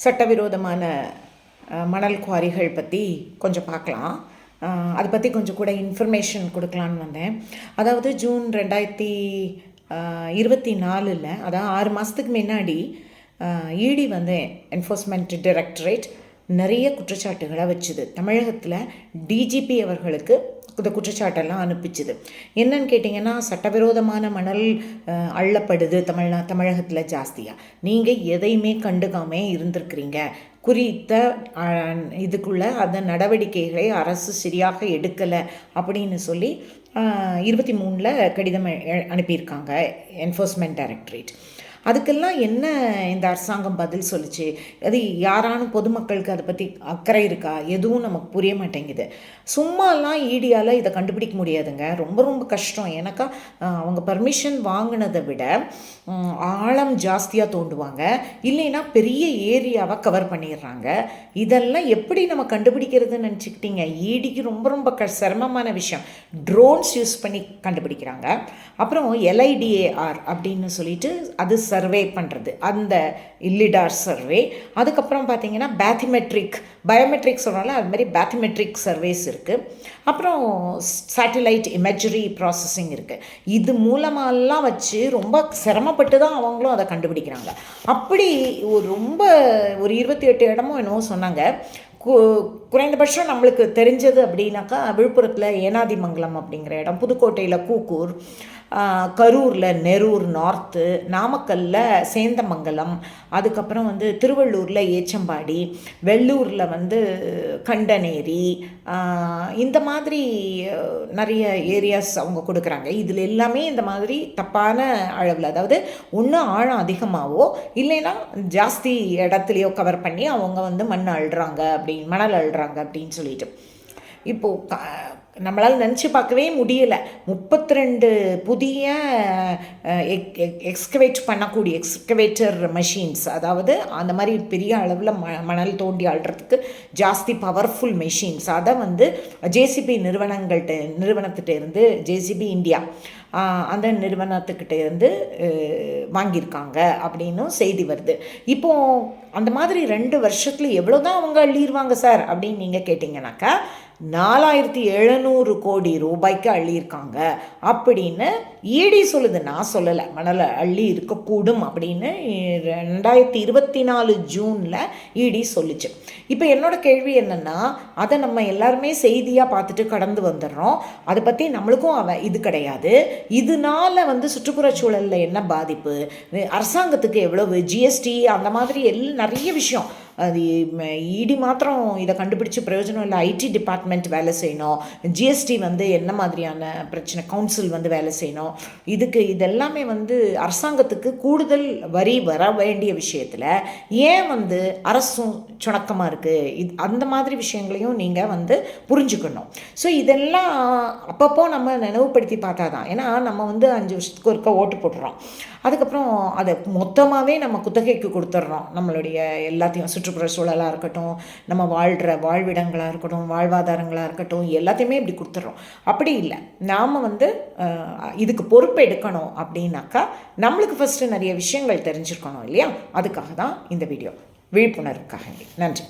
சட்டவிரோதமான மணல் குவாரிகள் பற்றி கொஞ்சம் பார்க்கலாம். அதை பற்றி கொஞ்சம் கூட இன்ஃபர்மேஷன் கொடுக்கலான்னு வந்தேன். அதாவது ஜூன் 2024 அதாவது 6 மாதத்துக்கு முன்னாடி இடி வந்து என்ஃபோர்ஸ்மெண்ட் டைரக்டரேட் நிறைய குற்றச்சாட்டுகளை வச்சுது. தமிழகத்தில் டிஜிபி அவர்களுக்கு இந்த குற்றச்சாட்டெல்லாம் அனுப்பிச்சுது. என்னன்னு கேட்டிங்கன்னா, சட்டவிரோதமான மணல் அள்ளப்படுது தமிழகத்தில் ஜாஸ்தியாக. நீங்கள் எதையுமே கண்டுக்காமே இருந்திருக்கிறீங்க. குறித்த இதுக்குள்ளே அந்த நடவடிக்கைகளை அரசு சரியாக எடுக்கலை அப்படின்னு சொல்லி 23 கடிதம் அனுப்பியிருக்காங்க என்ஃபோர்ஸ்மெண்ட் டைரக்டரேட். அதுக்கெல்லாம் என்ன இந்த அரசாங்கம் பதில் சொல்லிச்சு? அது யாரானும் பொதுமக்களுக்கு அதை பற்றி அக்கறை இருக்கா? எதுவும் நமக்கு புரிய மாட்டேங்குது. சும்மாலாம் ஈடியால் இதை கண்டுபிடிக்க முடியாதுங்க. ரொம்ப ரொம்ப கஷ்டம். ஏன்னாக்கா அவங்க பர்மிஷன் வாங்கினதை விட ஆழம் ஜாஸ்தியாக தோண்டுவாங்க, இல்லைன்னா பெரிய ஏரியாவை கவர் பண்ணிடுறாங்க. இதெல்லாம் எப்படி நம்ம கண்டுபிடிக்கிறதுன்னு நினச்சிக்கிட்டீங்க? ஈடிக்கு ரொம்ப ரொம்ப சிரமமான விஷயம். ட்ரோன்ஸ் யூஸ் பண்ணி கண்டுபிடிக்கிறாங்க. அப்புறம் LIDAR அப்படின்னு சொல்லிட்டு அது சர்வே பண்ணுறது, அந்த இல்லிடார் சர்வே. அதுக்கப்புறம் பார்த்திங்கன்னா பயோமெட்ரிக் சொல்கிறாங்களா, அது மாதிரி பேத்திமெட்ரிக் சர்வேஸ் இருக்குது. அப்புறம் சேட்டலைட் இமேஜரி ப்ராசஸிங் இருக்குது. இது மூலமாலாம் வச்சு ரொம்ப சிரமப்பட்டு தான் அவங்களும் அதை கண்டுபிடிக்கிறாங்க. அப்படி ரொம்ப ஒரு 28 இடமோ என்னவோ சொன்னாங்க. குறைந்தபட்சம் நம்மளுக்கு தெரிஞ்சது அப்படின்னாக்கா, விழுப்புரத்தில் ஏனாதிமங்கலம் அப்படிங்கிற இடம், புதுக்கோட்டையில் கூக்கூர், கரூரில் நெரூர் நார்த்து, நாமக்கல்லில் சேந்தமங்கலம், அதுக்கப்புறம் திருவள்ளூரில் ஏச்சம்பாடி, வெள்ளூரில் கண்டனேரி, இந்த மாதிரி நிறைய ஏரியாஸ் அவங்க கொடுக்குறாங்க. இதில் எல்லாமே இந்த மாதிரி தப்பான அளவில், அதாவது ஒன்று ஆழம் அதிகமாகவோ இல்லைன்னா ஜாஸ்தி இடத்துலையோ கவர் பண்ணி அவங்க மண் அள்ளுறாங்க மணல் அள்ளுறாங்க அப்படின்னு சொல்லிட்டு. இப்போது நம்மளால் நினச்சி பார்க்கவே முடியலை. 32 புதிய எக்ஸ்கவேட்டர் மெஷின்ஸ், அதாவது அந்த மாதிரி பெரிய அளவில் மணல் தோண்டி அள்ளுறதுக்கு ஜாஸ்தி பவர்ஃபுல் மெஷின்ஸ், அதை ஜேசிபி நிறுவனத்திட்ட இருந்து, ஜேசிபி இந்தியா அந்த நிறுவனத்துக்கிட்ட இருந்து வாங்கியிருக்காங்க அப்படின்னு செய்தி வருது. இப்போது அந்த மாதிரி 2 வருஷத்தில் எவ்வளோ தான் அவங்க அள்ளிடுவாங்க சார் அப்படின்னு நீங்கள் கேட்டிங்கனாக்கா, 4700 கோடி ரூபாய்க்கு அள்ளியிருக்காங்க அப்படின்னு ஈடி சொல்லுது. நான் சொல்லலை, மணலை அள்ளி இருக்கக்கூடும் அப்படின்னு 2024 ஜூனில் ஈடி சொல்லிச்சு. இப்போ என்னோட கேள்வி என்னென்னா, அதை நம்ம எல்லாருமே செய்தியாக பார்த்துட்டு கடந்து வந்துடுறோம். அதை பற்றி நம்மளுக்கும் இது கிடையாது. இதனால் சுற்றுப்புறச்சூழலில் என்ன பாதிப்பு, அரசாங்கத்துக்கு எவ்வளவு ஜிஎஸ்டி, அந்த மாதிரி நிறைய விஷயம். அது இடி மாத்திரம் இதை கண்டுபிடிச்சி பிரயோஜனம் இல்லை. ஐடி டிபார்ட்மெண்ட் வேலை செய்யணும், ஜிஎஸ்டி என்ன மாதிரியான பிரச்சனை, கவுன்சில் வேலை செய்யணும். இதெல்லாமே அரசாங்கத்துக்கு கூடுதல் வரி வர வேண்டிய விஷயத்தில் ஏன் அரசும் சுணக்கமாக இருக்குது, அந்த மாதிரி விஷயங்களையும் நீங்கள் புரிஞ்சுக்கணும். ஸோ இதெல்லாம் அப்பப்போ நம்ம நினைவுபடுத்தி பார்த்தா தான். ஏன்னா நம்ம 5 வருஷத்துக்கு ஒருக்க ஓட்டு போட்டுறோம், அதுக்கப்புறம் அதை மொத்தமாகவே நம்ம குத்தகைக்கு கொடுத்துட்றோம். நம்மளுடைய எல்லாத்தையும், சுற்றுப்புற சூழலாக இருக்கட்டும், நம்ம வாழ்கிற வாழ்விடங்களாக இருக்கட்டும், வாழ்வாதாரங்களாக இருக்கட்டும், எல்லாத்தையுமே இப்படி கொடுத்துட்றோம். அப்படி இல்லை. நாம் இதுக்கு பொறுப்பு எடுக்கணும் அப்படின்னாக்கா நம்மளுக்கு ஃபஸ்ட்டு நிறைய விஷயங்கள் தெரிஞ்சிருக்கணும் இல்லையா? அதுக்காக தான் இந்த வீடியோ, விழிப்புணர்வுக்காக. நன்றி.